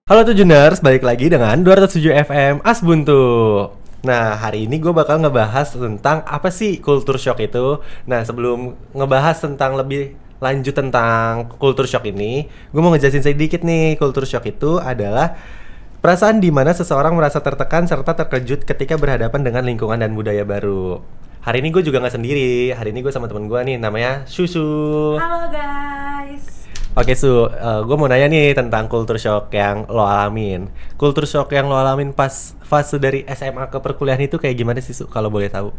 Halo Tujuners, balik lagi dengan 207 FM Asbuntu. Nah, hari ini gue bakal ngebahas tentang apa sih culture shock itu. Nah, sebelum ngebahas tentang lebih lanjut tentang culture shock ini, gue mau ngejelasin sedikit nih. Culture shock itu adalah perasaan di mana seseorang merasa tertekan serta terkejut ketika berhadapan dengan lingkungan dan budaya baru. Hari ini gue juga nggak sendiri. Hari ini gue sama temen gue nih, namanya Susu. Halo guys. Oke gue mau nanya nih tentang culture shock yang lo alamin. Culture shock yang lo alamin pas fase dari SMA ke perkuliahan itu kayak gimana sih, Su, kalau boleh tahu?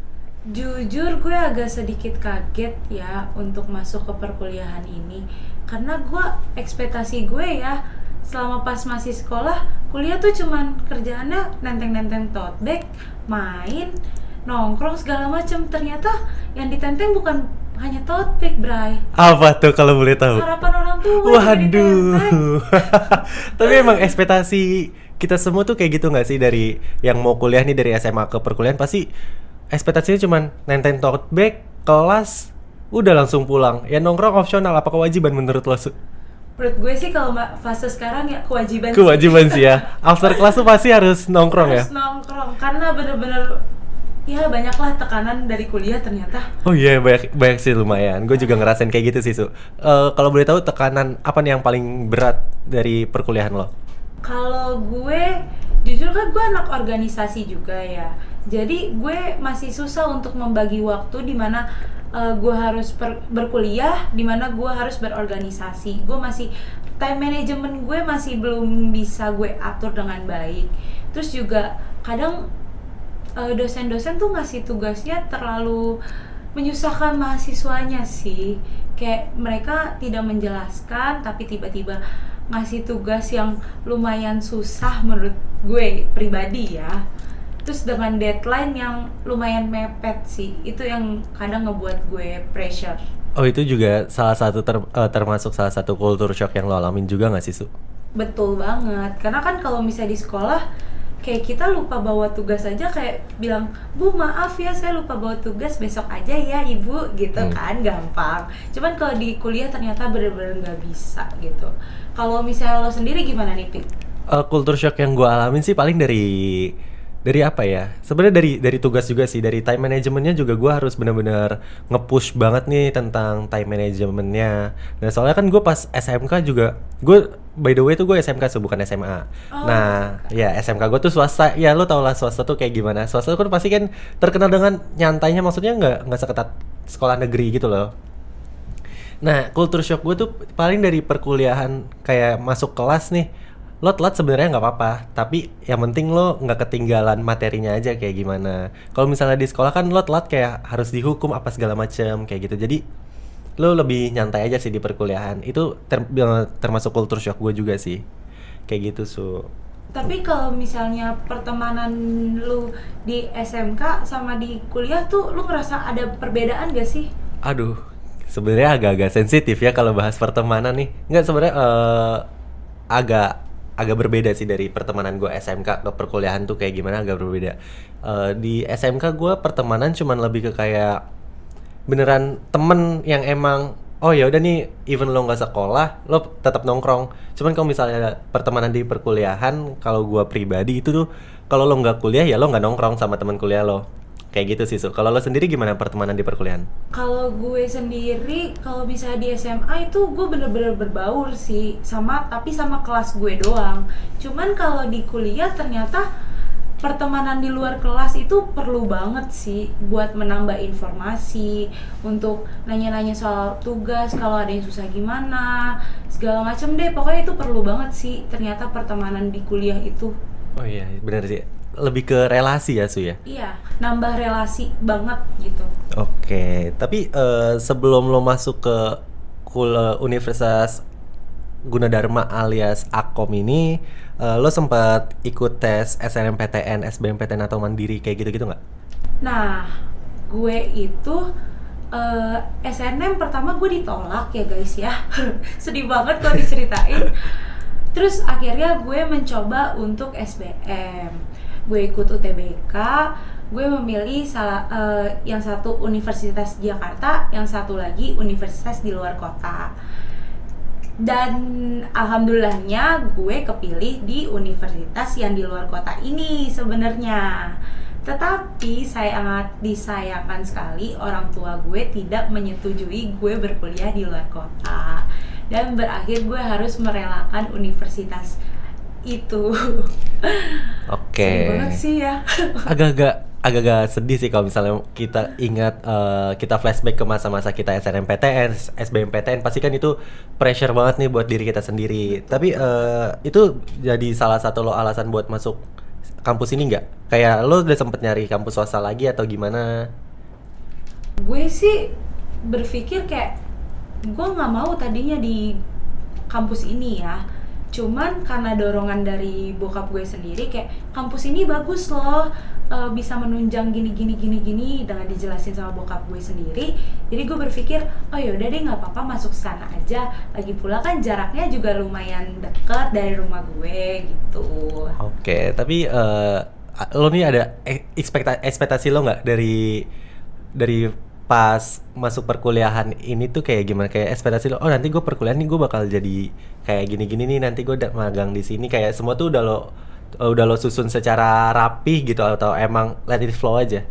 Jujur gue agak sedikit kaget ya untuk masuk ke perkuliahan ini. Karena gue, ekspektasi gue ya, selama pas masih sekolah, kuliah tuh cuman kerjaannya nenteng-nenteng tote bag, main, nongkrong segala macem. Ternyata yang ditenteng bukan hanya tote bag, Bray. Apa tuh kalau boleh tahu? Harapan orang tua juga ditenteng. Waduh. Tapi emang ekspektasi kita semua tuh kayak gitu nggak sih, dari yang mau kuliah nih dari SMA ke perkuliahan pasti ekspektasinya cuman nenteng tote bag, kelas, udah langsung pulang. Ya nongkrong opsional, apa kewajiban menurut lo, Su? Menurut gue sih kalau fase sekarang ya kewajiban sih. Kewajiban sih ya. After kelas tuh pasti harus nongkrong ya. Harus nongkrong karena bener-bener ya banyaklah tekanan dari kuliah ternyata. Oh iya, banyak sih lumayan. Gue juga ngerasain kayak gitu sih, Su. Kalau boleh tahu tekanan apa nih yang paling berat dari perkuliahan lo? Kalau gue jujur kan gue anak organisasi juga ya. Jadi gue masih susah untuk membagi waktu di mana gue harus berkuliah, di mana gue harus berorganisasi. Gue masih time management gue masih belum bisa gue atur dengan baik. Terus juga kadang dosen-dosen tuh ngasih tugasnya terlalu menyusahkan mahasiswanya sih. Kayak mereka tidak menjelaskan tapi tiba-tiba ngasih tugas yang lumayan susah menurut gue pribadi ya. Terus dengan deadline yang lumayan mepet sih. Itu yang kadang ngebuat gue pressure. Oh, itu juga salah satu termasuk salah satu culture shock yang lo alamin juga nggak sih, Su? Betul banget. Karena kan kalau misalnya di sekolah kayak kita lupa bawa tugas aja, kayak bilang, "Bu, maaf ya saya lupa bawa tugas, besok aja ya Ibu." gitu kan, gampang. Cuman kalau di kuliah ternyata bener-bener nggak bisa gitu. Kalau misalnya lo sendiri gimana nih, Pip? Culture shock yang gue alamin sih paling dari apa ya? Sebenarnya dari tugas juga sih, dari time managementnya juga gue harus benar-benar nge-push banget nih tentang time managementnya. Nah, soalnya kan gue pas SMK juga, gue by the way tuh gue SMK tuh bukan SMA. Oh, Nah, ya SMK gue tuh swasta. Ya lo tau lah swasta tuh kayak gimana. Swasta tuh kan pasti kan terkenal dengan nyantainya, maksudnya nggak seketat sekolah negeri gitu loh. Nah, culture shock gue tuh paling dari perkuliahan, kayak masuk kelas nih, lo telat sebenarnya nggak apa-apa, tapi yang penting lo nggak ketinggalan materinya aja kayak gimana. Kalau misalnya di sekolah kan lo telat kayak harus dihukum apa segala macem kayak gitu. Jadi lo lebih nyantai aja sih di perkuliahan. Itu termasuk culture shock gue juga sih. Kayak gitu, Su. Tapi kalau misalnya pertemanan lu di SMK sama di kuliah tuh lu ngerasa ada perbedaan gak sih? Aduh, sebenarnya agak-agak sensitif ya kalau bahas pertemanan nih. Nggak, sebenarnya agak agak berbeda sih dari pertemanan gue SMK ke perkuliahan tuh kayak gimana, agak berbeda. Di SMK gue pertemanan cuman lebih ke kayak beneran temen yang emang oh ya udah nih, even lo nggak sekolah lo tetap nongkrong. Cuman kalau misalnya pertemanan di perkuliahan, kalau gue pribadi itu tuh kalau lo nggak kuliah ya lo nggak nongkrong sama teman kuliah lo. Kayak gitu sih, Su. Kalau lo sendiri gimana pertemanan di perkuliahan? Kalau gue sendiri, kalau misalnya di SMA itu gue bener-bener berbaur sih, tapi sama kelas gue doang. Cuman kalau di kuliah ternyata pertemanan di luar kelas itu perlu banget sih buat menambah informasi, untuk nanya-nanya soal tugas, kalau ada yang susah gimana, segala macam deh. Pokoknya itu perlu banget sih ternyata pertemanan di kuliah itu. Oh iya, benar sih. Lebih ke relasi ya, Su ya? Iya, nambah relasi banget gitu. Oke, tapi sebelum lo masuk ke Universitas Gunadarma alias Akom ini, lo sempat ikut tes SNMPTN, SBMPTN atau Mandiri kayak gitu-gitu nggak? Nah, gue itu SNM pertama gue ditolak ya guys ya. Sedih banget kalau diceritain. Terus akhirnya gue mencoba untuk SBM. Gue ikut UTBK, gue memilih yang satu Universitas Jakarta, yang satu lagi universitas di luar kota. Dan alhamdulillahnya gue kepilih di universitas yang di luar kota ini sebenarnya. Tetapi sangat disayangkan sekali orang tua gue tidak menyetujui gue berkuliah di luar kota. Dan berakhir gue harus merelakan universitas itu. Oke. Sedih banget sih ya. Agak-agak sedih sih kalau misalnya kita ingat kita flashback ke masa-masa kita SNMPTN, SBMPTN, pasti kan itu pressure banget nih buat diri kita sendiri. Tapi itu jadi salah satu lo alasan buat masuk kampus ini nggak? Kayak lo udah sempet nyari kampus swasta lagi atau gimana? Gue sih berpikir kayak gue nggak mau tadinya di kampus ini ya. Cuman karena dorongan dari bokap gue sendiri kayak kampus ini bagus loh, bisa menunjang gini dengan dijelasin sama bokap gue sendiri. Jadi gue berpikir oh yaudah deh nggak apa-apa masuk sana aja. Lagi pula kan jaraknya juga lumayan dekat dari rumah gue gitu. Oke, tapi lo nih ada ekspektasi lo nggak dari pas masuk perkuliahan ini tuh kayak gimana? Kayak ekspektasi lo, oh nanti gue perkuliahan nih gue bakal jadi kayak gini-gini nih, nanti gue magang di sini, kayak semua tuh udah lo susun secara rapi gitu atau emang let it flow aja?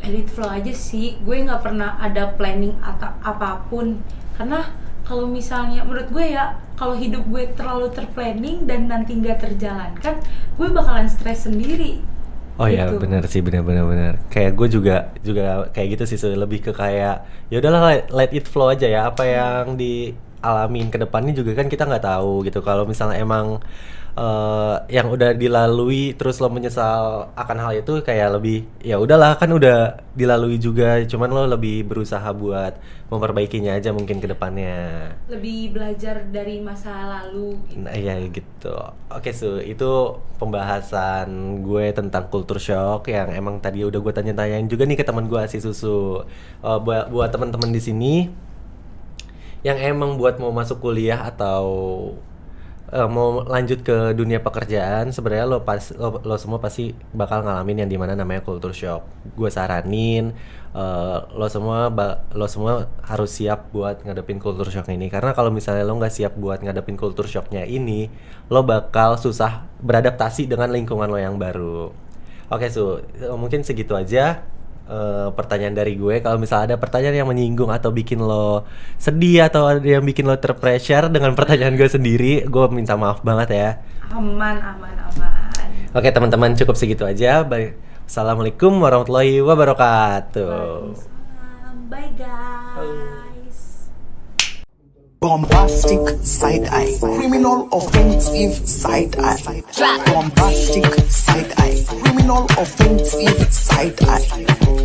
Let it flow aja sih, gue nggak pernah ada planning atau apapun. Karena kalau misalnya menurut gue ya, kalau hidup gue terlalu terplanning dan nanti nggak terjalankan, gue bakalan stres sendiri. Oh ya Gitu. benar sih, benar. Kayak gue juga kayak gitu sih, lebih ke kayak ya udahlah let it flow aja ya, apa yang dialamin ke depannya juga kan kita nggak tahu gitu. Kalau misalnya emang yang udah dilalui terus lo menyesal akan hal itu, kayak lebih ya udahlah kan udah dilalui juga, cuman lo lebih berusaha buat memperbaikinya aja mungkin ke depannya. Lebih belajar dari masa lalu gitu. Nah, iya gitu. Oke, itu pembahasan gue tentang culture shock yang emang tadi udah gue tanya-tanyain juga nih ke teman gue si Susu. Buat teman-teman di sini yang emang buat mau masuk kuliah atau mau lanjut ke dunia pekerjaan, sebenarnya lo semua pasti bakal ngalamin yang dimana namanya culture shock. Gue saranin lo semua harus siap buat ngadepin culture shock ini, karena kalau misalnya lo nggak siap buat ngadepin culture shocknya ini, lo bakal susah beradaptasi dengan lingkungan lo yang baru. Oke, mungkin segitu aja pertanyaan dari gue. Kalau misalnya ada pertanyaan yang menyinggung atau bikin lo sedih atau ada yang bikin lo terpressure dengan pertanyaan gue sendiri, gue minta maaf banget ya. Aman. Oke teman-teman, cukup segitu aja. Assalamualaikum warahmatullahi wabarakatuh. Waalaikumsalam. Bye guys. Bombastic side eye, criminal offensive side eye. Bombastic side eye, criminal offensive side eye.